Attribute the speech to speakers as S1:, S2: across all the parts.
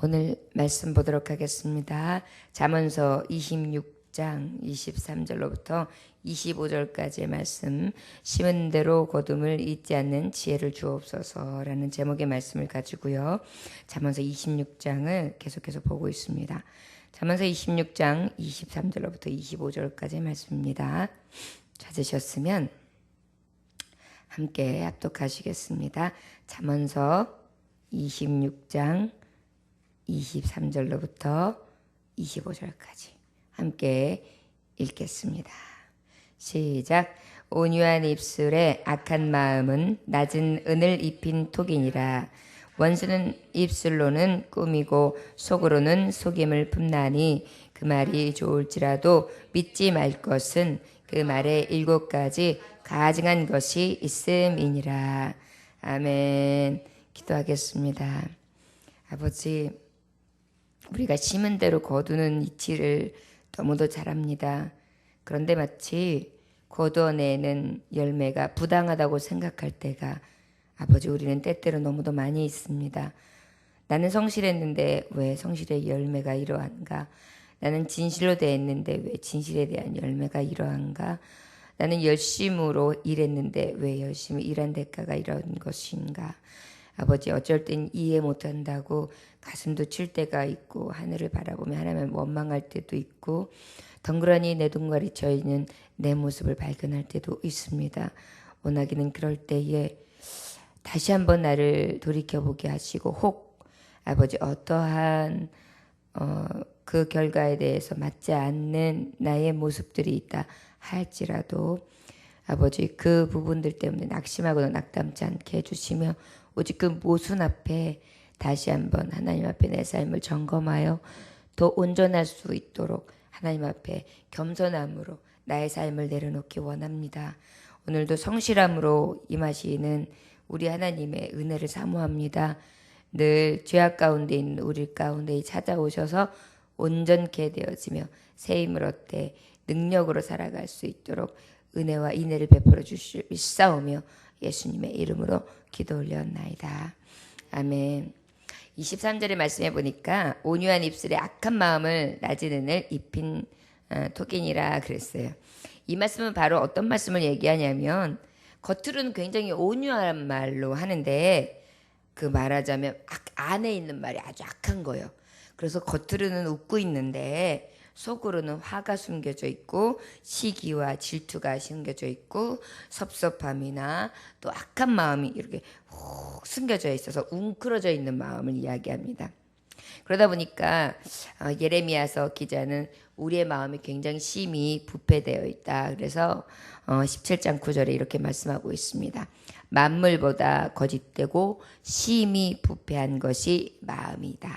S1: 오늘 말씀 보도록 하겠습니다. 잠언서 26장 23절로부터 25절까지의 말씀, 심은 대로 거둠을 잊지 않는 지혜를 주옵소서라는 제목의 말씀을 가지고요. 잠언서 26장을 계속해서 보고 있습니다. 잠언서 26장 23절로부터 25절까지의 말씀입니다. 찾으셨으면 함께 합독하시겠습니다. 잠언서 26장 23절로부터 25절까지 함께 읽겠습니다. 시작. 온유한 입술에 악한 마음은 낮은 은을 입힌 톡이니라. 원수는 입술로는 꾸미고 속으로는 속임을 품나니 그 말이 좋을지라도 믿지 말 것은 그 말에 7가지 가증한 것이 있음이니라. 아멘. 기도하겠습니다. 아버지, 우리가 심은 대로 거두는 이치를 너무도 잘합니다. 그런데 마치 거두어내는 열매가 부당하다고 생각할 때가 아버지 우리는 때때로 너무도 많이 있습니다. 나는 성실했는데 왜 성실의 열매가 이러한가? 나는 진실로 대했는데 왜 진실에 대한 열매가 이러한가? 나는 열심으로 일했는데 왜 열심히 일한 대가가 이런 것인가? 아버지, 어쩔 땐 이해 못한다고 가슴도 칠 때가 있고 하늘을 바라보며 하나님을 원망할 때도 있고 덩그러니 내 동갈이 쳐있는 내 모습을 발견할 때도 있습니다. 원하기는 그럴 때에 다시 한번 나를 돌이켜보게 하시고 혹 아버지 어떠한 그 결과에 대해서 맞지 않는 나의 모습들이 있다 할지라도 아버지 그 부분들 때문에 낙심하거나 낙담치 않게 해주시며 오직 그 모순 앞에 다시 한번 하나님 앞에 내 삶을 점검하여 더 온전할 수 있도록 하나님 앞에 겸손함으로 나의 삶을 내려놓기 원합니다. 오늘도 성실함으로 임하시는 우리 하나님의 은혜를 사모합니다. 늘 죄악 가운데 있는 우리 가운데 찾아오셔서 온전케 되어지며 새 힘을 얻되 능력으로 살아갈 수 있도록 은혜와 인애를 베풀어 주시옵사오며 예수님의 이름으로 기도 올렸나이다. 아멘. 23절의 말씀해 보니까 온유한 입술에 악한 마음을 낮은 은을 입힌 톡이니라 그랬어요. 이 말씀은 바로 어떤 말씀을 얘기하냐면 겉으로는 굉장히 온유한 말로 하는데 그 말하자면 안에 있는 말이 아주 악한 거예요. 그래서 겉으로는 웃고 있는데 속으로는 화가 숨겨져 있고 시기와 질투가 숨겨져 있고 섭섭함이나 또 악한 마음이 이렇게 훅 숨겨져 있어서 웅크러져 있는 마음을 이야기합니다. 그러다 보니까 예레미야서 기자는 우리의 마음이 굉장히 심히 부패되어 있다. 그래서 17장 9절에 이렇게 말씀하고 있습니다. 만물보다 거짓되고 심히 부패한 것이 마음이다.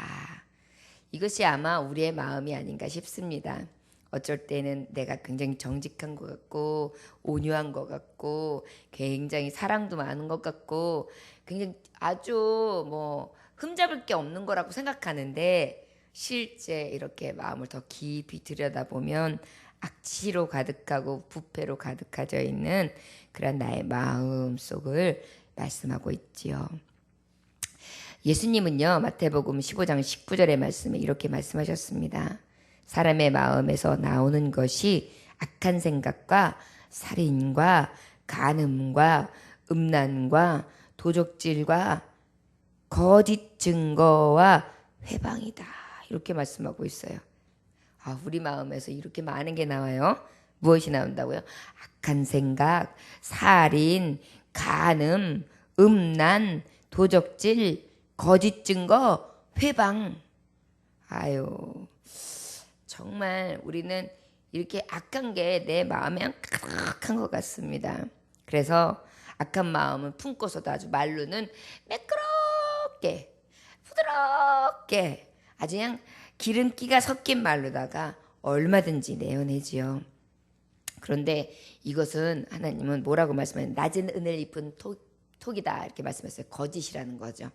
S1: 이것이 아마 우리의 마음이 아닌가 싶습니다. 어쩔 때는 내가 굉장히 정직한 것 같고 온유한 것 같고 굉장히 사랑도 많은 것 같고 굉장히 아주 흠잡을 게 없는 거라고 생각하는데 실제 이렇게 마음을 더 깊이 들여다보면 악취로 가득하고 부패로 가득해져 있는 그런 나의 마음 속을 말씀하고 있지요. 예수님은요, 마태복음 15장 19절의 말씀에 이렇게 말씀하셨습니다. 사람의 마음에서 나오는 것이 악한 생각과 살인과 간음과 음란과 도적질과 거짓 증거와 회방이다. 이렇게 말씀하고 있어요. 우리 마음에서 이렇게 많은 게 나와요. 무엇이 나온다고요? 악한 생각, 살인, 간음, 음란, 도적질, 거짓 증거, 회방. 정말 우리는 이렇게 악한 게 내 마음에 가득한 것 같습니다. 그래서 악한 마음은 품고서도 아주 말로는 매끄럽게 부드럽게 아주 그냥 기름기가 섞인 말로다가 얼마든지 내어내지요. 그런데 이것은 하나님은 뭐라고 말씀하냐면 낮은 은을 입은 톡이다 이렇게 말씀했어요. 거짓이라는 거죠.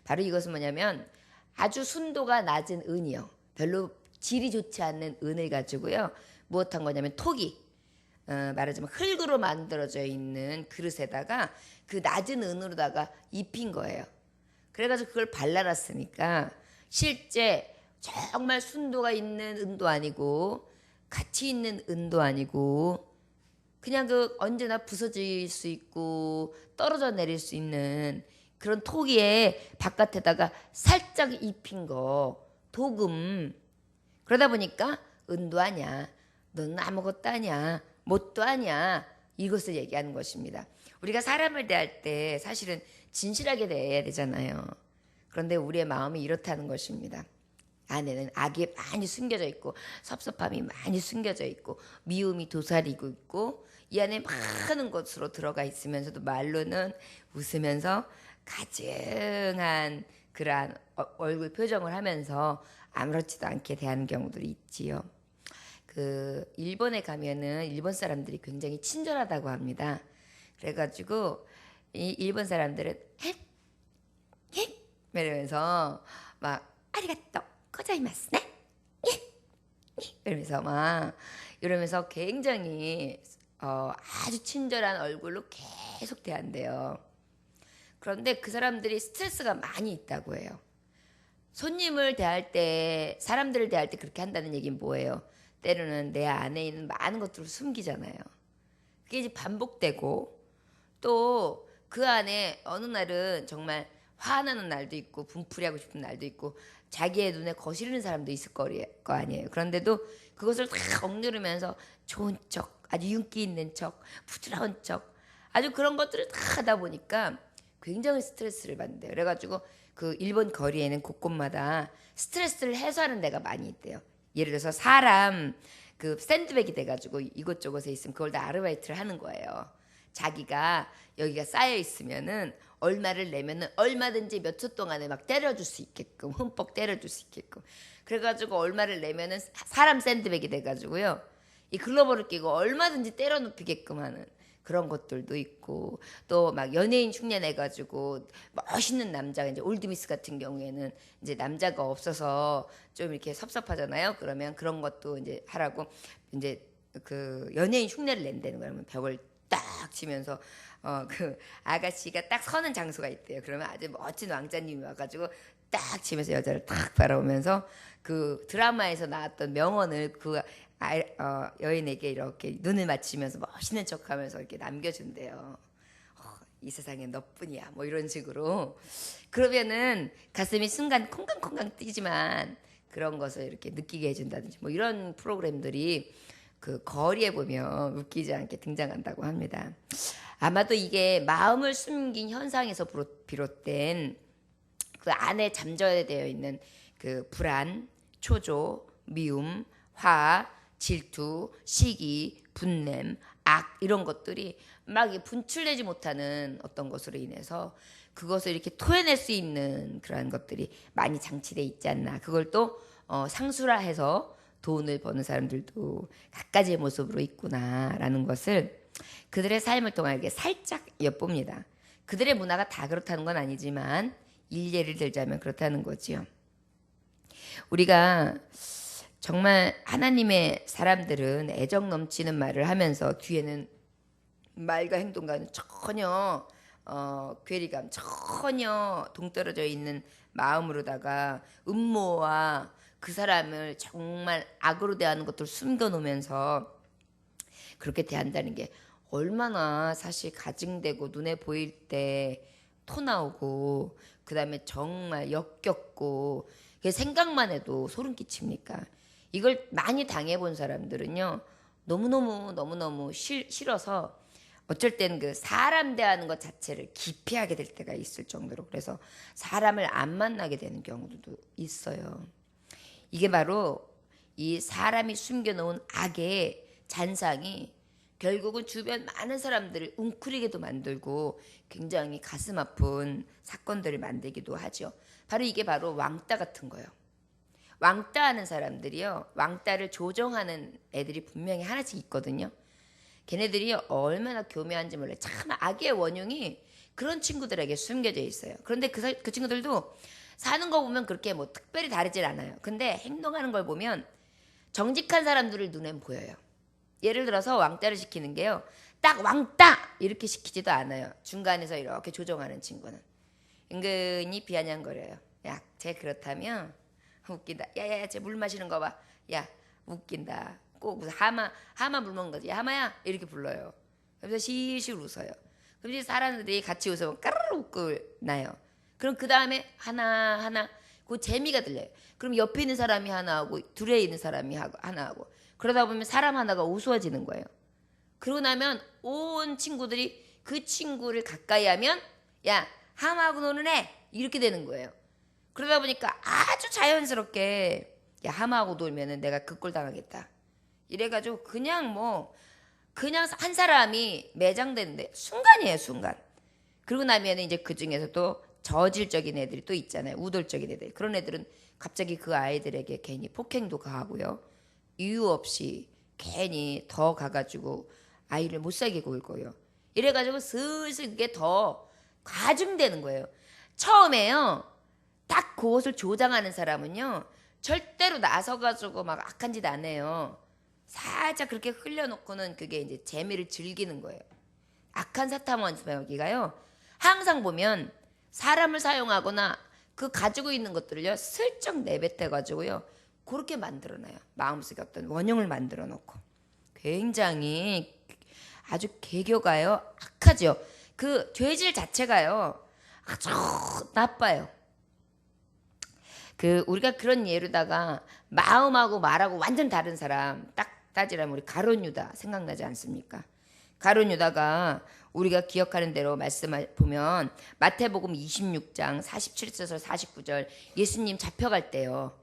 S1: 바로 이것은 뭐냐면 아주 순도가 낮은 은이요. 별로 질이 좋지 않는 은을 가지고요. 무엇한 거냐면 톡이 말하자면 흙으로 만들어져 있는 그릇에다가 그 낮은 은으로다가 입힌 거예요. 그래가지고 그걸 발라놨으니까 실제 정말 순도가 있는 은도 아니고 가치 있는 은도 아니고 그냥 그 언제나 부서질 수 있고 떨어져 내릴 수 있는 그런 토기에 바깥에다가 살짝 입힌 거 도금. 그러다 보니까 은도 아니야, 너는 아무것도 아니야, 뭣도 아니야, 이것을 얘기하는 것입니다. 우리가 사람을 대할 때 사실은 진실하게 대해야 되잖아요. 그런데 우리의 마음이 이렇다는 것입니다. 안에는 악이 많이 숨겨져 있고 섭섭함이 많이 숨겨져 있고 미움이 도사리고 있고 이 안에 많은 것으로 들어가 있으면서도 말로는 웃으면서 가증한 그러한 얼굴 표정을 하면서 아무렇지도 않게 대하는 경우들이 있지요. 그 일본에 가면은 일본 사람들이 굉장히 친절하다고 합니다. 그래가지고 이 일본 사람들은 헷 이러면서 막 아리가또 고자이마스네 이러면서 막 이러면서 굉장히 아주 친절한 얼굴로 계속 대한대요. 그런데 그 사람들이 스트레스가 많이 있다고 해요. 손님을 대할 때, 사람들을 대할 때 그렇게 한다는 얘기는 뭐예요? 때로는 내 안에 있는 많은 것들을 숨기잖아요. 그게 이제 반복되고 또 그 안에 어느 날은 정말 화나는 날도 있고 분풀이하고 싶은 날도 있고 자기의 눈에 거스르는 사람도 있을 거 아니에요. 그런데도 그것을 다 억누르면서 좋은 척, 아주 윤기 있는 척, 부드러운 척, 아주 그런 것들을 다 하다 보니까 굉장히 스트레스를 받는데요. 그래가지고 그 일본 거리에는 곳곳마다 스트레스를 해소하는 데가 많이 있대요. 예를 들어서 사람 그 샌드백이 돼가지고 이곳저곳에 있으면 그걸 다 아르바이트를 하는 거예요. 자기가 여기가 쌓여 있으면은 얼마를 내면은 얼마든지 몇 초 동안에 막 때려줄 수 있게끔 흠뻑 때려줄 수 있게끔 그래가지고 얼마를 내면은 사람 샌드백이 돼가지고요 이 글러버를 끼고 얼마든지 때려 눕히게끔 하는 그런 것들도 있고 또 막 연예인 흉내 내가지고 멋있는 남자가 이제 올드미스 같은 경우에는 이제 남자가 없어서 좀 이렇게 섭섭하잖아요. 그러면 그런 것도 이제 하라고 이제 그 연예인 흉내를 낸다는 거예요. 그러면 벽을 딱 치면서 그 아가씨가 딱 서는 장소가 있대요. 그러면 아주 멋진 왕자님이 와가지고 딱 치면서 여자를 딱 바라보면서 그 드라마에서 나왔던 명언을 그 여인에게 이렇게 눈을 맞추면서 멋있는 척하면서 이렇게 남겨준대요. 이 세상에 너뿐이야. 뭐 이런 식으로. 그러면은 가슴이 순간 콩강콩강 뛰지만 그런 것을 이렇게 느끼게 해준다든지 뭐 이런 프로그램들이 그 거리에 보면 웃기지 않게 등장한다고 합니다. 아마도 이게 마음을 숨긴 현상에서 비롯된 그 안에 잠재되어 있는 그 불안, 초조, 미움, 화, 질투, 시기, 분냄, 악 이런 것들이 막 분출되지 못하는 어떤 것으로 인해서 그것을 이렇게 토해낼 수 있는 그러한 것들이 많이 장치되어 있지 않나. 그걸 또 상술화해서 돈을 버는 사람들도 갖가지의 모습으로 있구나라는 것을 그들의 삶을 통해 이렇게 살짝 엿봅니다. 그들의 문화가 다 그렇다는 건 아니지만 일례를 들자면 그렇다는 거지요. 우리가 정말 하나님의 사람들은 애정 넘치는 말을 하면서 뒤에는 말과 행동과는 전혀 괴리감, 전혀 동떨어져 있는 마음으로다가 음모와 그 사람을 정말 악으로 대하는 것들을 숨겨놓으면서 그렇게 대한다는 게 얼마나 사실 가증되고 눈에 보일 때 토 나오고 그 다음에 정말 역겹고 생각만 해도 소름 끼칩니까? 이걸 많이 당해본 사람들은요 너무너무 싫어서 어쩔 땐 그 사람 대하는 것 자체를 기피하게 될 때가 있을 정도로 그래서 사람을 안 만나게 되는 경우도 있어요. 이게 바로 이 사람이 숨겨놓은 악의 잔상이 결국은 주변 많은 사람들을 웅크리게도 만들고 굉장히 가슴 아픈 사건들을 만들기도 하죠. 바로 이게 바로 왕따 같은 거예요. 왕따 하는 사람들이요. 왕따를 조정하는 애들이 분명히 하나씩 있거든요. 걔네들이 얼마나 교묘한지 몰라요. 참 악의 원흉이 그런 친구들에게 숨겨져 있어요. 그런데 그 친구들도 사는 거 보면 그렇게 뭐 특별히 다르질 않아요. 근데 행동하는 걸 보면 정직한 사람들을 눈엔 보여요. 예를 들어서 왕따를 시키는 게요. 딱 왕따! 이렇게 시키지도 않아요. 중간에서 이렇게 조정하는 친구는. 은근히 비아냥거려요. 야, 쟤 그렇다면 웃긴다. 야야야, 쟤 물 마시는 거 봐. 야, 웃긴다. 꼭 무슨 하마 물 먹는 거지. 야, 하마야 이렇게 불러요. 그래서 실실 웃어요. 그럼 이제 사람들이 같이 웃으면 까르르 웃고 나요. 그럼 그 다음에 하나 그 재미가 들려요. 그럼 옆에 있는 사람이 하나 하고 둘에 있는 사람이 하나 하고 그러다 보면 사람 하나가 우스워지는 거예요. 그러고 나면 온 친구들이 그 친구를 가까이 하면 야, 하마하고 노는 애 이렇게 되는 거예요. 그러다 보니까 아주 자연스럽게 야, 하마하고 놀면은 내가 그 꼴 당하겠다. 이래가지고 그냥 한 사람이 매장되는데 순간이에요, 순간. 그러고 나면 이제 그 중에서도 저질적인 애들이 또 있잖아요. 우돌적인 애들. 그런 애들은 갑자기 그 아이들에게 괜히 폭행도 가하고요. 이유 없이 괜히 더 가가지고 아이를 못 살게 굴 거예요. 이래가지고 슬슬 그게 더 가중되는 거예요. 처음에요. 딱 그것을 조장하는 사람은요. 절대로 나서가지고 막 악한 짓 안 해요. 살짝 그렇게 흘려놓고는 그게 이제 재미를 즐기는 거예요. 악한 사탐원수기가요. 항상 보면 사람을 사용하거나 그 가지고 있는 것들을요. 슬쩍 내뱉어가지고요. 그렇게 만들어놔요. 마음속에 어떤 원흉을 만들어 놓고. 굉장히 아주 개교가요. 악하죠. 그 죄질 자체가요. 아주 나빠요. 우리가 그런 예로다가 마음하고 말하고 완전 다른 사람 딱 따지라면 우리 가룟 유다 생각나지 않습니까? 가룟 유다가 우리가 기억하는 대로 말씀을 보면 마태복음 26장 47절에서 49절 예수님 잡혀갈 때요.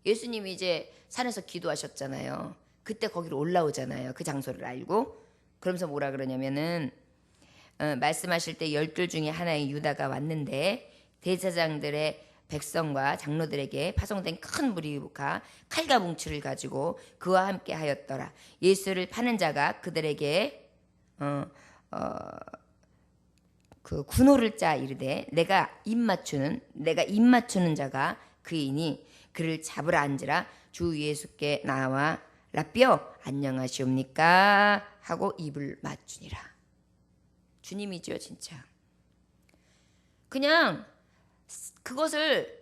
S1: 예수님이 이제 산에서 기도하셨잖아요. 그때 거기로 올라오잖아요. 그 장소를 알고. 그러면서 뭐라 그러냐면은 말씀하실 때 12 중에 하나인 유다가 왔는데 대제사장들의 백성과 장로들에게 파송된 큰 무리가 칼과 뭉치를 가지고 그와 함께 하였더라. 예수를 파는 자가 그들에게 그 군호를 짜 이르되 내가 입 맞추는 자가 그이니 그를 잡으라 앉으라. 주 예수께 나와 라삐어 안녕하시옵니까 하고 입을 맞추니라. 주님이죠, 진짜. 그냥 그것을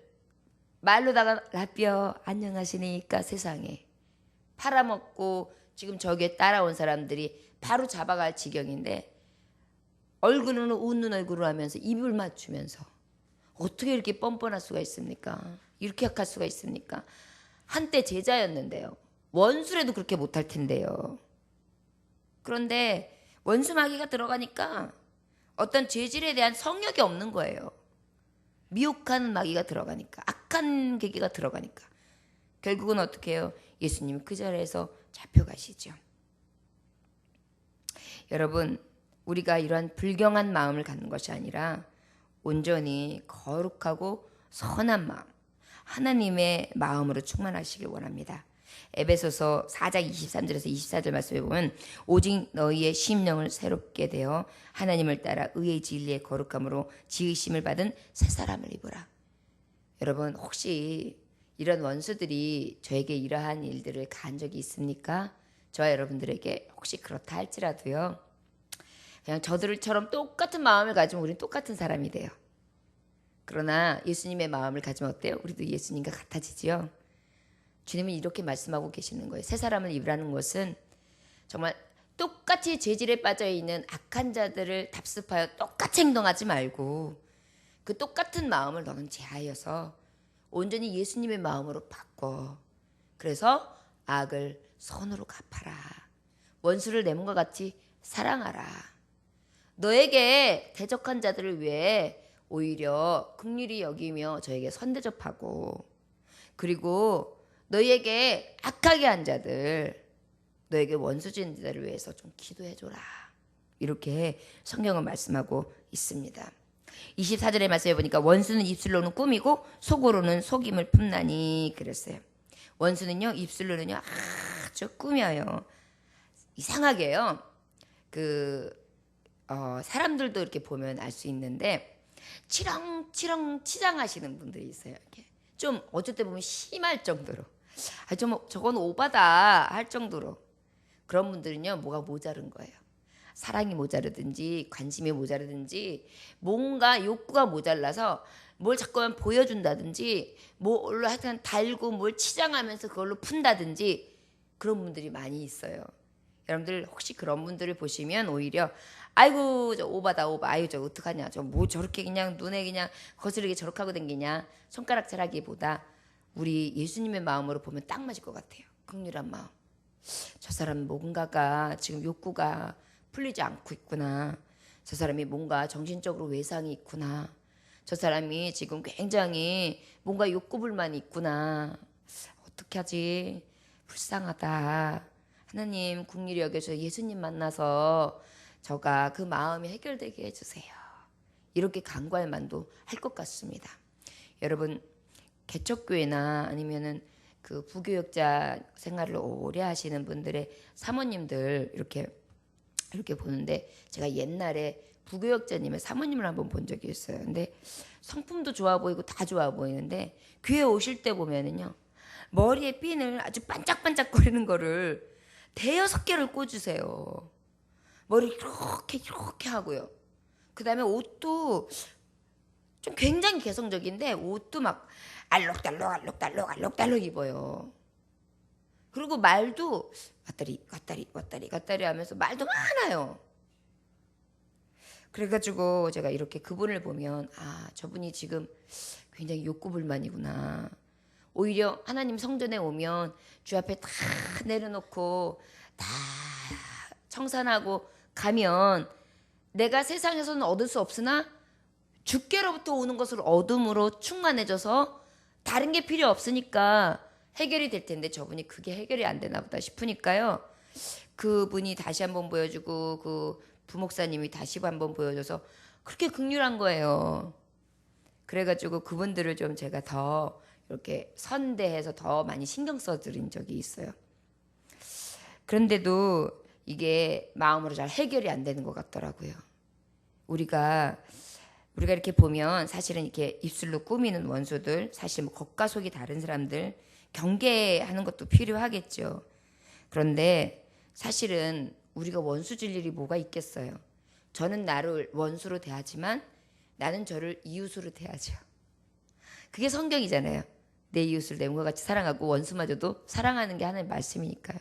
S1: 말로다가 라삐어 안녕하시니까 세상에 팔아먹고 지금 저기에 따라온 사람들이 바로 잡아갈 지경인데 얼굴은 웃는 얼굴을 하면서 입을 맞추면서 어떻게 이렇게 뻔뻔할 수가 있습니까? 이렇게 약할 수가 있습니까? 한때 제자였는데요. 원수라도 그렇게 못할 텐데요. 그런데 원수 마귀가 들어가니까 어떤 죄질에 대한 성욕이 없는 거예요. 미혹하는 마귀가 들어가니까 악한 계기가 들어가니까 결국은 어떻게 해요? 예수님이 그 자리에서 잡혀가시죠. 여러분 우리가 이러한 불경한 마음을 갖는 것이 아니라 온전히 거룩하고 선한 마음 하나님의 마음으로 충만하시길 원합니다. 에베소서 4장 23절에서 24절 말씀에 보면 오직 너희의 심령을 새롭게 되어 하나님을 따라 의의 진리의 거룩함으로 지으심을 받은 새 사람을 입으라. 여러분 혹시 이런 원수들이 저에게 이러한 일들을 가한 적이 있습니까? 저와 여러분들에게 혹시 그렇다 할지라도요. 그냥 저들처럼 똑같은 마음을 가지면 우리는 똑같은 사람이 돼요. 그러나 예수님의 마음을 가지면 어때요? 우리도 예수님과 같아지지요. 주님은 이렇게 말씀하고 계시는 거예요. 새 사람을 입으라는 것은 정말 똑같이 죄질에 빠져있는 악한 자들을 답습하여 똑같이 행동하지 말고 그 똑같은 마음을 너는 제하여서 온전히 예수님의 마음으로 바꿔. 그래서 악을 선으로 갚아라. 원수를 내 몸과 같이 사랑하라. 너에게 대적한 자들을 위해 오히려 긍휼히 여기며 저에게 선대접하고 그리고 너희에게 악하게 한 자들 너에게 원수진 자들을 위해서 좀 기도해줘라. 이렇게 성경은 말씀하고 있습니다. 24절의 말씀에 보니까 원수는 입술로는 꾸미고 속으로는 속임을 품나니 그랬어요. 원수는요 입술로는요 아주 꾸며요. 이상하게요. 사람들도 이렇게 보면 알 수 있는데 치렁치렁 치장하시는 분들이 있어요. 이렇게 좀 어쩔 때 보면 심할 정도로 좀 저건 오바다 할 정도로 그런 분들은요 뭐가 모자른 거예요. 사랑이 모자르든지 관심이 모자르든지 뭔가 욕구가 모자라서 뭘 자꾸만 보여준다든지 뭘로 하여튼 달고 뭘 치장하면서 그걸로 푼다든지 그런 분들이 많이 있어요. 여러분들 혹시 그런 분들을 보시면 오히려 아이고 저 오바다 오바, 아이고 저 어떡하냐, 저 뭐 저렇게 그냥 눈에 그냥 거스르게 저렇게 하고 댕기냐, 손가락질하기보다 우리 예수님의 마음으로 보면 딱 맞을 것 같아요. 긍휼한 마음. 저 사람 뭔가가 지금 욕구가 풀리지 않고 있구나. 저 사람이 뭔가 정신적으로 외상이 있구나. 저 사람이 지금 굉장히 뭔가 욕구 불만이 있구나. 어떻게 하지? 불쌍하다. 하나님 긍휼히 여겨서 예수님 만나서 저가 그 마음이 해결되게 해주세요. 이렇게 간구할 만도 할 것 같습니다. 여러분 개척교회나 아니면은 그 부교역자 생활을 오래 하시는 분들의 사모님들 이렇게 보는데 제가 옛날에 부교역자님의 사모님을 한번 본 적이 있어요. 근데 성품도 좋아 보이고 다 좋아 보이는데 교회 오실 때 보면은요 머리에 핀을 아주 반짝반짝거리는 거를 대여섯 개를 꽂으세요. 머리 이렇게 하고요. 그 다음에 옷도 좀 굉장히 개성적인데 옷도 막 알록달록 입어요. 그리고 말도 왔다리 하면서 말도 많아요. 그래가지고 제가 이렇게 그분을 보면 아 저분이 지금 굉장히 욕구불만이구나. 오히려 하나님 성전에 오면 주 앞에 다 내려놓고 다 청산하고 가면 내가 세상에서는 얻을 수 없으나 주께로부터 오는 것을 얻음으로 충만해져서 다른 게 필요 없으니까 해결이 될 텐데 저분이 그게 해결이 안 되나 보다 싶으니까요. 그분이 다시 한번 보여주고 그 부목사님이 다시 한번 보여줘서 그렇게 긍휼한 거예요. 그래가지고 그분들을 좀 제가 더 이렇게 선대해서 더 많이 신경 써드린 적이 있어요. 그런데도 이게 마음으로 잘 해결이 안 되는 것 같더라고요. 우리가 이렇게 보면 사실은 이렇게 입술로 꾸미는 원수들, 사실 뭐 겉과 속이 다른 사람들 경계하는 것도 필요하겠죠. 그런데 사실은 우리가 원수 질 일이 뭐가 있겠어요. 저는 나를 원수로 대하지만 나는 저를 이웃으로 대하죠. 그게 성경이잖아요. 내 이웃을 내 몸과 같이 사랑하고 원수마저도 사랑하는 게 하나님의 말씀이니까요.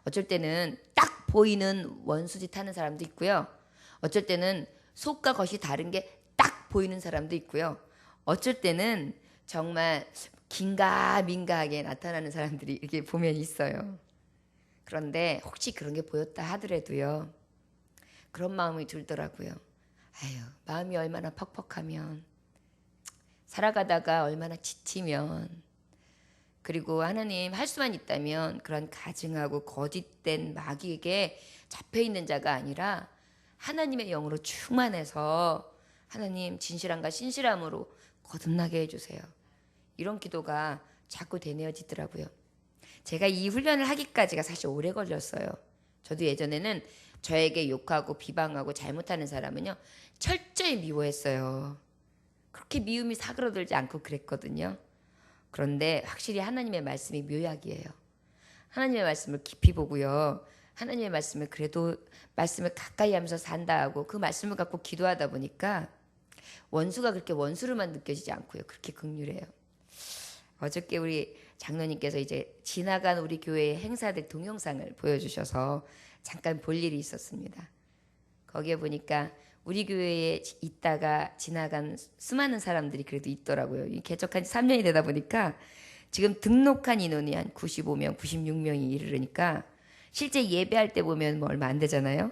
S1: 어쩔 때는 딱 보이는 원수짓 하는 사람도 있고요. 어쩔 때는 속과 겉이 다른 게 딱 보이는 사람도 있고요. 어쩔 때는 정말 긴가민가하게 나타나는 사람들이 이렇게 보면 있어요. 그런데 혹시 그런 게 보였다 하더라도요. 그런 마음이 들더라고요. 아유, 마음이 얼마나 퍽퍽하면 살아가다가 얼마나 지치면 그리고 하나님 할 수만 있다면 그런 가증하고 거짓된 마귀에게 잡혀있는 자가 아니라 하나님의 영으로 충만해서 하나님 진실함과 신실함으로 거듭나게 해주세요. 이런 기도가 자꾸 되뇌어지더라고요. 제가 이 훈련을 하기까지가 사실 오래 걸렸어요. 저도 예전에는 저에게 욕하고 비방하고 잘못하는 사람은요 철저히 미워했어요. 그렇게 미움이 사그러들지 않고 그랬거든요. 그런데 확실히 하나님의 말씀이 묘약이에요. 하나님의 말씀을 깊이 보고요. 하나님의 말씀을 그래도 말씀을 가까이 하면서 산다 하고 그 말씀을 갖고 기도하다 보니까 원수가 그렇게 원수로만 느껴지지 않고요. 그렇게 긍휼해요. 어저께 우리 장로님께서 이제 지나간 우리 교회의 행사들 동영상을 보여주셔서 잠깐 볼 일이 있었습니다. 거기에 보니까 우리 교회에 있다가 지나간 수많은 사람들이 그래도 있더라고요. 이 개척한 지 3년이 되다 보니까 지금 등록한 인원이 한 95명, 96명이 이르르니까 실제 예배할 때 보면 뭐 얼마 안 되잖아요.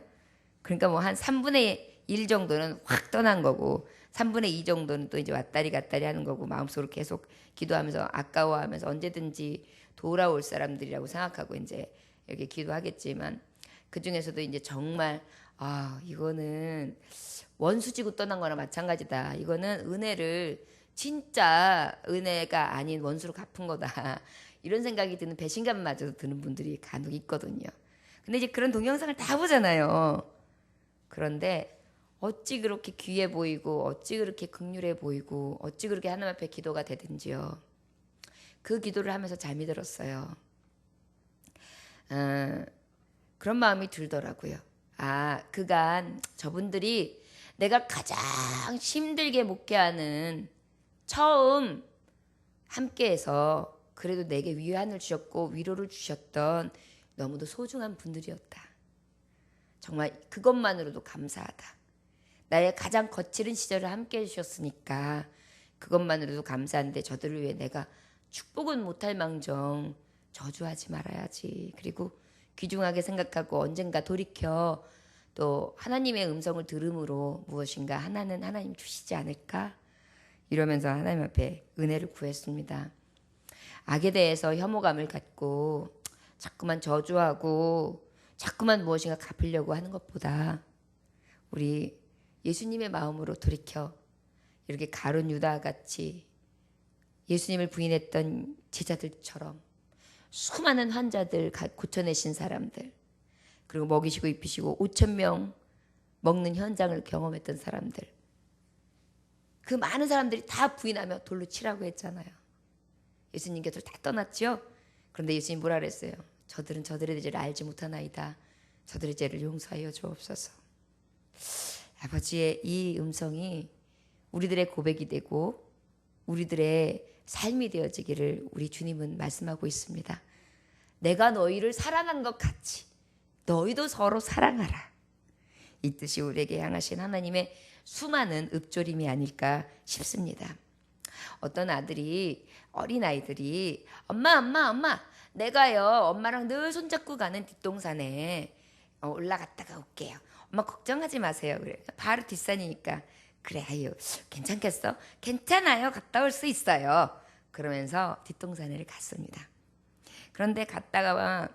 S1: 그러니까 뭐 한 3분의 1 정도는 확 떠난 거고 3분의 2 정도는 또 이제 왔다리 갔다리 하는 거고 마음속으로 계속 기도하면서 아까워하면서 언제든지 돌아올 사람들이라고 생각하고 이제 이렇게 기도하겠지만 그 중에서도 이제 정말 이거는 원수지고 떠난 거나 마찬가지다. 이거는 은혜를 진짜 은혜가 아닌 원수로 갚은 거다. 이런 생각이 드는 배신감마저도 드는 분들이 간혹 있거든요. 근데 이제 그런 동영상을 다 보잖아요. 그런데 어찌 그렇게 귀해 보이고 어찌 그렇게 극률해 보이고 어찌 그렇게 하나님 앞에 기도가 되든지요. 그 기도를 하면서 잠이 들었어요. 그런 마음이 들더라고요. 그간 저분들이 내가 가장 힘들게 목회하는 처음 함께해서 그래도 내게 위안을 주셨고 위로를 주셨던 너무도 소중한 분들이었다. 정말 그것만으로도 감사하다. 나의 가장 거칠은 시절을 함께해 주셨으니까 그것만으로도 감사한데 저들을 위해 내가 축복은 못할 망정 저주하지 말아야지. 그리고 귀중하게 생각하고 언젠가 돌이켜 또 하나님의 음성을 들음으로 무엇인가 하나는 하나님 주시지 않을까? 이러면서 하나님 앞에 은혜를 구했습니다. 악에 대해서 혐오감을 갖고 자꾸만 저주하고 자꾸만 무엇인가 갚으려고 하는 것보다 우리 예수님의 마음으로 돌이켜 이렇게 가룟 유다 같이 예수님을 부인했던 제자들처럼 수많은 환자들 고쳐내신 사람들, 그리고 먹이시고 입히시고 5,000명 먹는 현장을 경험했던 사람들, 그 많은 사람들이 다 부인하며 돌로 치라고 했잖아요. 예수님께서 다 떠났죠. 그런데 예수님 뭐라 그랬어요? 저들은 저들의 죄를 알지 못하나이다. 저들의 죄를 용서하여 주옵소서. 아버지의 이 음성이 우리들의 고백이 되고 우리들의 삶이 되어지기를 우리 주님은 말씀하고 있습니다. 내가 너희를 사랑한 것 같이 너희도 서로 사랑하라. 이 뜻이 우리에게 향하신 하나님의 수많은 읊조림이 아닐까 싶습니다. 어떤 어린아이들이 엄마 내가요 엄마랑 늘 손잡고 가는 뒷동산에 올라갔다가 올게요. 엄마 걱정하지 마세요. 그래. 바로 뒷산이니까 그래 아유 괜찮겠어? 괜찮아요. 갔다 올 수 있어요. 그러면서 뒷동산을 갔습니다. 그런데 갔다가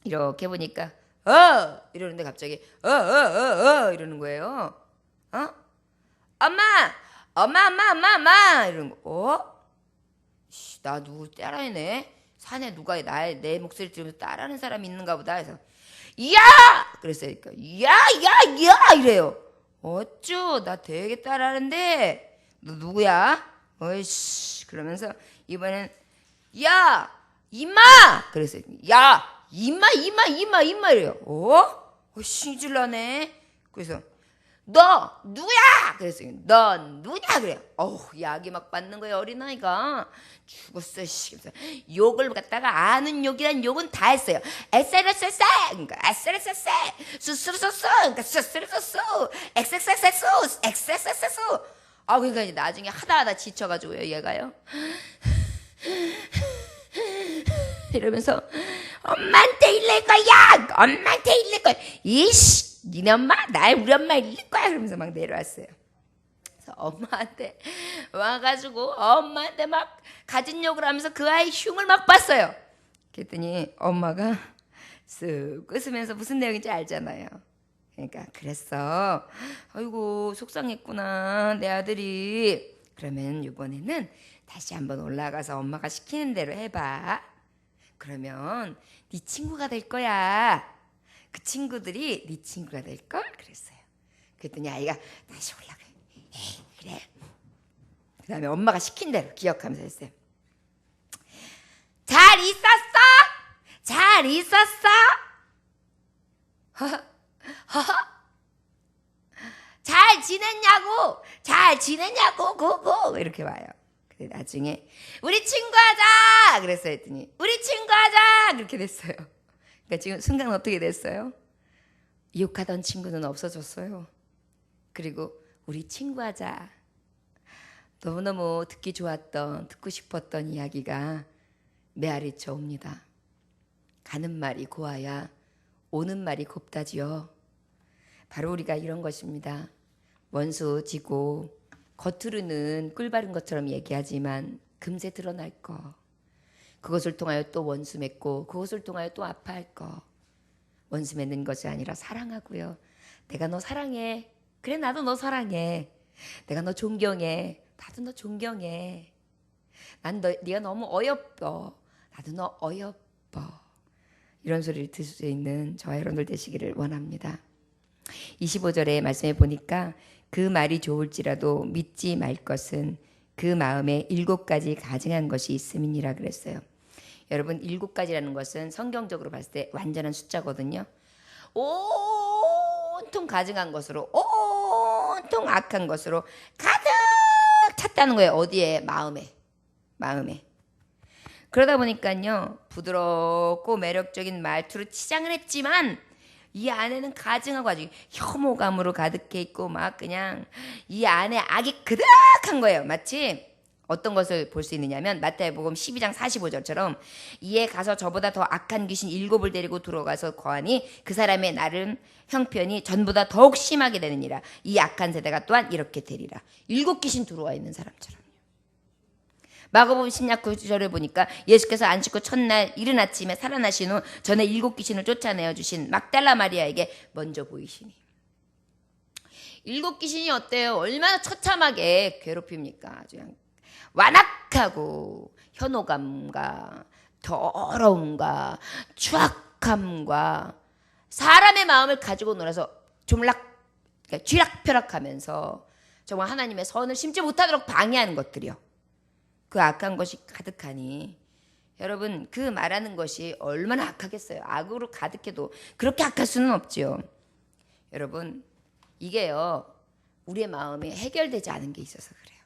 S1: 이렇게 보니까 이러는데 갑자기 이러는 거예요. 엄마 이러는 거. 나 누구 따라하네. 산에 누가 내 목소리 들으면서 따라하는 사람이 있는가 보다 해서 야! 그랬어요. 야! 이래요. 어쭈 나 되게 따라하는데 너 누구야? 어이씨 그러면서 이번엔 야! 이마! 그랬어요. 야! 이마 이래요. 신질나네. 그래서 너 누구야? 그랬어요. 넌 누구냐? 그래요. 약이 막 받는 거예요. 어린아이가 죽었어. 욕을 갖다가 아는 욕이란 욕은 다 했어요. 에세르세세 그러니까 에세르세세 수스르소스 그러니까 수스르소스 엑세세세수 그러니까 이제 나중에 하다 지쳐가지고요. 얘가요. 이러면서 엄마한테 일낼 거야. 엄마한테 일낼 거야. 이씨 니네 엄마? 우리 엄마 일낼 거야. 그러면서 막 내려왔어요. 그래서 엄마한테 와가지고 엄마한테 막 가진 욕을 하면서 그 아이 흉을 막 봤어요. 그랬더니 엄마가 쓱 웃으면서 무슨 내용인지 알잖아요. 그러니까 그랬어. 아이고 속상했구나 내 아들이. 그러면 이번에는 다시 한번 올라가서 엄마가 시키는 대로 해봐. 그러면 네 친구가 될 거야. 그 친구들이 네 친구가 될걸? 그랬어요. 그랬더니 아이가 다시 올라가. 그래. 그 다음에 엄마가 시킨 대로 기억하면서 했어요. 잘 있었어? 잘 있었어? 잘 지냈냐고? 잘 지냈냐고? 고고 이렇게 와요. 근데 나중에 우리 친구하자 그랬어요. 했더니 우리 친구하자 그렇게 됐어요. 그러니까 지금 순간 어떻게 됐어요? 욕하던 친구는 없어졌어요. 그리고 우리 친구하자. 너무너무 듣기 좋았던 듣고 싶었던 이야기가 메아리쳐 옵니다. 가는 말이 고와야 오는 말이 곱다지요. 바로 우리가 이런 것입니다. 원수 지고 겉으로는 꿀바른 것처럼 얘기하지만 금세 드러날 거. 그것을 통하여 또 원수 맺고 그것을 통하여 또 아파할 거. 원수 맺는 것이 아니라 사랑하고요. 내가 너 사랑해. 그래 나도 너 사랑해. 내가 너 존경해. 나도 너 존경해. 네가 너무 어여뻐. 나도 너 어여뻐. 이런 소리를 들을 수 있는 저와 여러분들 되시기를 원합니다. 25절의 말씀에 보니까 그 말이 좋을지라도 믿지 말 것은 그 마음에 7가지 가증한 것이 있음이니라 그랬어요. 여러분 7가지라는 것은 성경적으로 봤을 때 완전한 숫자거든요. 온통 가증한 것으로 온통 악한 것으로 가득 찼다는 거예요. 어디에? 마음에. 그러다 보니까요, 부드럽고 매력적인 말투로 치장을 했지만 이 안에는 가증하고 아주 혐오감으로 가득해 있고 막 그냥 이 안에 악이 그득한 거예요. 마치 어떤 것을 볼 수 있느냐면 마태복음 12장 45절처럼 이에 가서 저보다 더 악한 귀신 7을 데리고 들어가서 거하니 그 사람의 나름 형편이 전보다 더욱 심하게 되느니라. 이 악한 세대가 또한 이렇게 되리라. 7 귀신 들어와 있는 사람처럼. 마가복음 10장 9절을 보니까 예수께서 안 씻고 첫날 이른 아침에 살아나신 후 전에 7 귀신을 쫓아내어 주신 막달라 마리아에게 먼저 보이시니. 7 귀신이 어때요? 얼마나 처참하게 괴롭힙니까? 아주 그냥 완악하고 현혹감과 더러움과 추악함과 사람의 마음을 가지고 놀아서 그러니까 쥐락펴락하면서 정말 하나님의 선을 심지 못하도록 방해하는 것들이요. 그 악한 것이 가득하니 여러분 그 말하는 것이 얼마나 악하겠어요. 악으로 가득해도 그렇게 악할 수는 없지요. 여러분 이게요 우리의 마음이 해결되지 않은 게 있어서 그래요.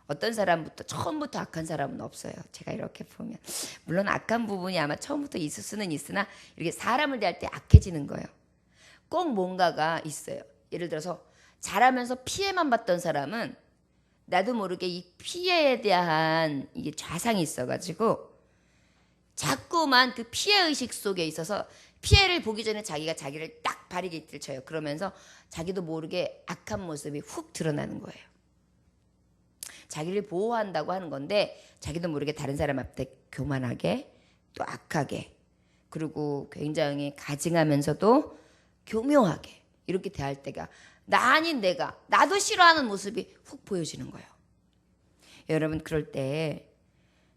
S1: 어떤 사람부터 처음부터 악한 사람은 없어요. 제가 이렇게 보면 물론 악한 부분이 아마 처음부터 있을 수는 있으나 이렇게 사람을 대할 때 악해지는 거예요. 꼭 뭔가가 있어요. 예를 들어서 자라면서 피해만 봤던 사람은 나도 모르게 이 피해에 대한 이게 좌상이 있어가지고 자꾸만 그 피해 의식 속에 있어서 피해를 보기 전에 자기가 자기를 딱 바리게이트를 쳐요. 그러면서 자기도 모르게 악한 모습이 훅 드러나는 거예요. 자기를 보호한다고 하는 건데 자기도 모르게 다른 사람 앞에 교만하게 또 악하게 그리고 굉장히 가증하면서도 교묘하게 이렇게 대할 때가 나 아닌 내가 나도 싫어하는 모습이 훅 보여지는 거예요. 여러분 그럴 때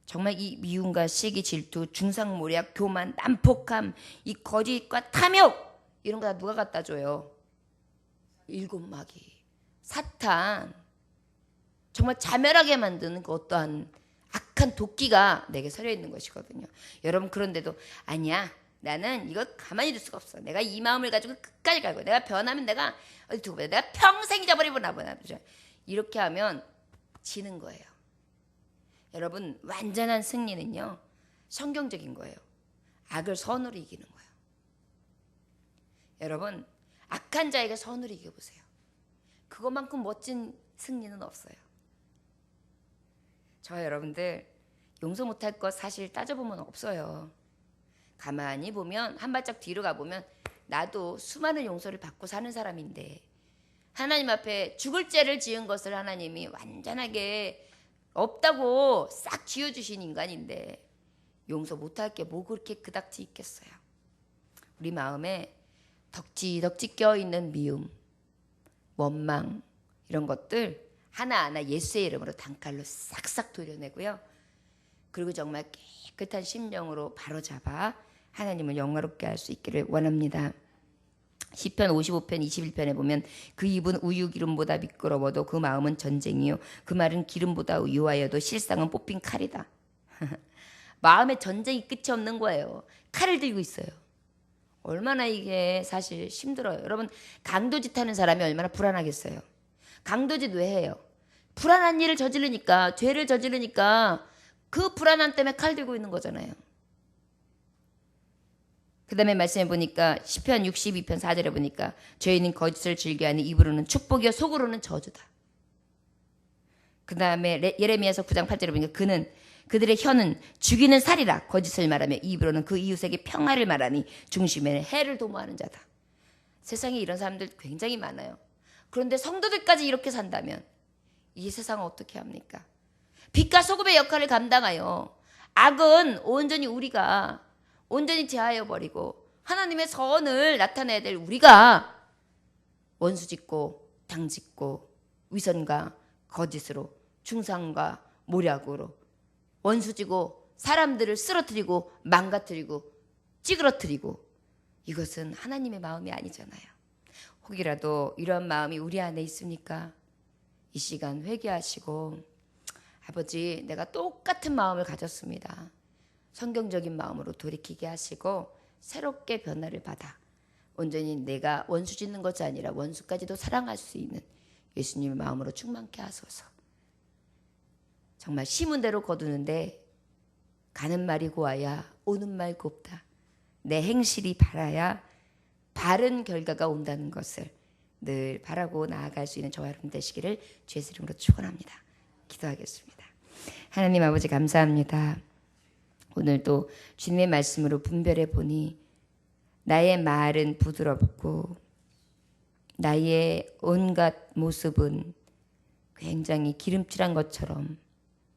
S1: 정말 이 미움과 시기, 질투, 중상모략, 교만, 난폭함, 이 거짓과 탐욕 이런 거 다 누가 갖다 줘요? 7 마귀, 사탄. 정말 자멸하게 만드는 그 어떠한 악한 도끼가 내게 서려 있는 것이거든요. 여러분 그런데도 아니야. 나는 이거 가만히 둘 수가 없어. 내가 이 마음을 가지고 끝까지 가고 내가 변하면 내가 어디 두고 봐. 내가 평생 잊어버리고 보나. 이렇게 하면 지는 거예요. 여러분 완전한 승리는요. 성경적인 거예요. 악을 선으로 이기는 거예요. 여러분 악한 자에게 선으로 이겨보세요. 그것만큼 멋진 승리는 없어요. 저 여러분들 용서 못할 것 사실 따져보면 없어요. 가만히 보면 한 발짝 뒤로 가보면 나도 수많은 용서를 받고 사는 사람인데 하나님 앞에 죽을 죄를 지은 것을 하나님이 완전하게 없다고 싹 지워주신 인간인데 용서 못할 게 뭐 그렇게 그닥지 있겠어요. 우리 마음에 덕지덕지 껴있는 미움, 원망 이런 것들 하나하나 예수의 이름으로 단칼로 싹싹 도려내고요. 그리고 정말 깨끗한 심령으로 바로잡아 하나님을 영화롭게 할 수 있기를 원합니다. 시편 55편 21편에 보면 그 입은 우유 기름보다 미끄러워도 그 마음은 전쟁이요 그 말은 기름보다 유하여도 실상은 뽑힌 칼이다. 마음에 전쟁이 끝이 없는 거예요. 칼을 들고 있어요. 얼마나 이게 사실 힘들어요. 여러분 강도짓 하는 사람이 얼마나 불안하겠어요. 강도짓 왜 해요? 불안한 일을 저지르니까 죄를 저지르니까 그 불안함 때문에 칼 들고 있는 거잖아요. 그 다음에 말씀해 보니까 시편 62편 4절에 보니까 죄인은 거짓을 즐겨하니 입으로는 축복이요 속으로는 저주다. 그 다음에 예레미야서 9장 8절에 보니까 그들의 혀는 죽이는 살이라 거짓을 말하며 입으로는 그 이웃에게 평화를 말하니 중심에는 해를 도모하는 자다. 세상에 이런 사람들 굉장히 많아요. 그런데 성도들까지 이렇게 산다면 이 세상은 어떻게 합니까? 빛과 소금의 역할을 감당하여 악은 온전히 우리가 온전히 제하여 버리고 하나님의 선을 나타내야 될 우리가 원수 짓고 당 짓고 위선과 거짓으로 중상과 모략으로 원수 지고 사람들을 쓰러뜨리고 망가뜨리고 찌그러뜨리고 이것은 하나님의 마음이 아니잖아요. 혹이라도 이런 마음이 우리 안에 있습니까? 이 시간 회개하시고 아버지 내가 똑같은 마음을 가졌습니다. 성경적인 마음으로 돌이키게 하시고 새롭게 변화를 받아 온전히 내가 원수 짓는 것이 아니라 원수까지도 사랑할 수 있는 예수님의 마음으로 충만케 하소서. 정말 심은 대로 거두는데 가는 말이 고와야 오는 말 곱다. 내 행실이 바라야 바른 결과가 온다는 것을 늘 바라고 나아갈 수 있는 저와 여러분 되시기를 주의 이름으로 축원합니다. 기도하겠습니다. 하나님 아버지 감사합니다. 오늘도 주님의 말씀으로 분별해 보니 나의 말은 부드럽고 나의 온갖 모습은 굉장히 기름칠한 것처럼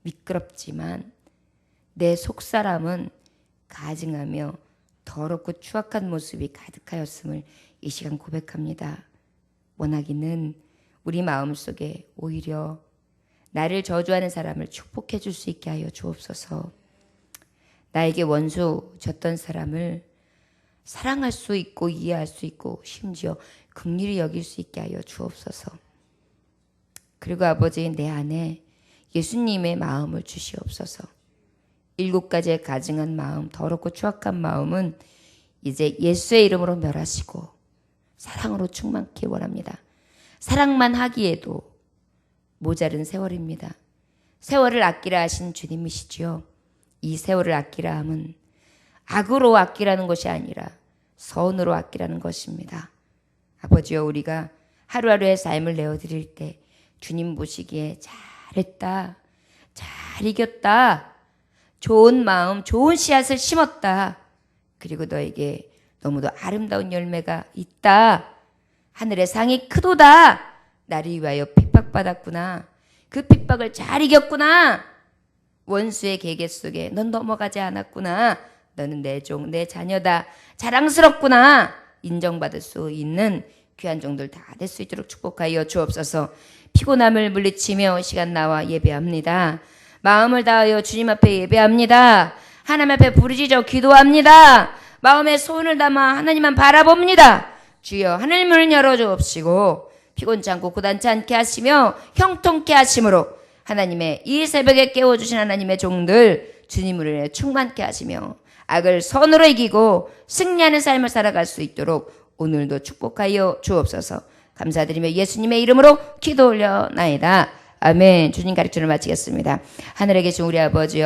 S1: 미끄럽지만 내 속사람은 가증하며 더럽고 추악한 모습이 가득하였음을 이 시간 고백합니다. 원하기는 우리 마음속에 오히려 나를 저주하는 사람을 축복해 줄 수 있게 하여 주옵소서. 나에게 원수 졌던 사람을 사랑할 수 있고 이해할 수 있고 심지어 긍휼히 여길 수 있게 하여 주옵소서. 그리고 아버지 내 안에 예수님의 마음을 주시옵소서. 7가지의 가증한 마음, 더럽고 추악한 마음은 이제 예수의 이름으로 멸하시고 사랑으로 충만케 원합니다. 사랑만 하기에도 모자른 세월입니다. 세월을 아끼라 하신 주님이시지요. 이 세월을 아끼라 함은 악으로 아끼라는 것이 아니라 선으로 아끼라는 것입니다. 아버지여 우리가 하루하루의 삶을 내어드릴 때 주님 보시기에 잘했다, 잘 이겼다, 좋은 마음, 좋은 씨앗을 심었다. 그리고 너에게 너무도 아름다운 열매가 있다. 하늘의 상이 크도다. 나를 위하여 핍박받았구나. 그 핍박을 잘 이겼구나. 원수의 계계 속에 넌 넘어가지 않았구나. 너는 내 종, 내 자녀다. 자랑스럽구나. 인정받을 수 있는 귀한 종들 다 될 수 있도록 축복하여 주옵소서. 피곤함을 물리치며 시간 나와 예배합니다. 마음을 다하여 주님 앞에 예배합니다. 하나님 앞에 부르짖어 기도합니다. 마음에 소원을 담아 하나님만 바라봅니다. 주여 하늘 문을 열어주옵시고 피곤치 않고 고단치 않게 하시며 형통케 하심으로 하나님의 이 새벽에 깨워주신 하나님의 종들 주님을 충만케 하시며 악을 선으로 이기고 승리하는 삶을 살아갈 수 있도록 오늘도 축복하여 주옵소서. 감사드리며 예수님의 이름으로 기도 올려나이다. 아멘. 주님 가르침을 마치겠습니다. 하늘에 계신 우리 아버지여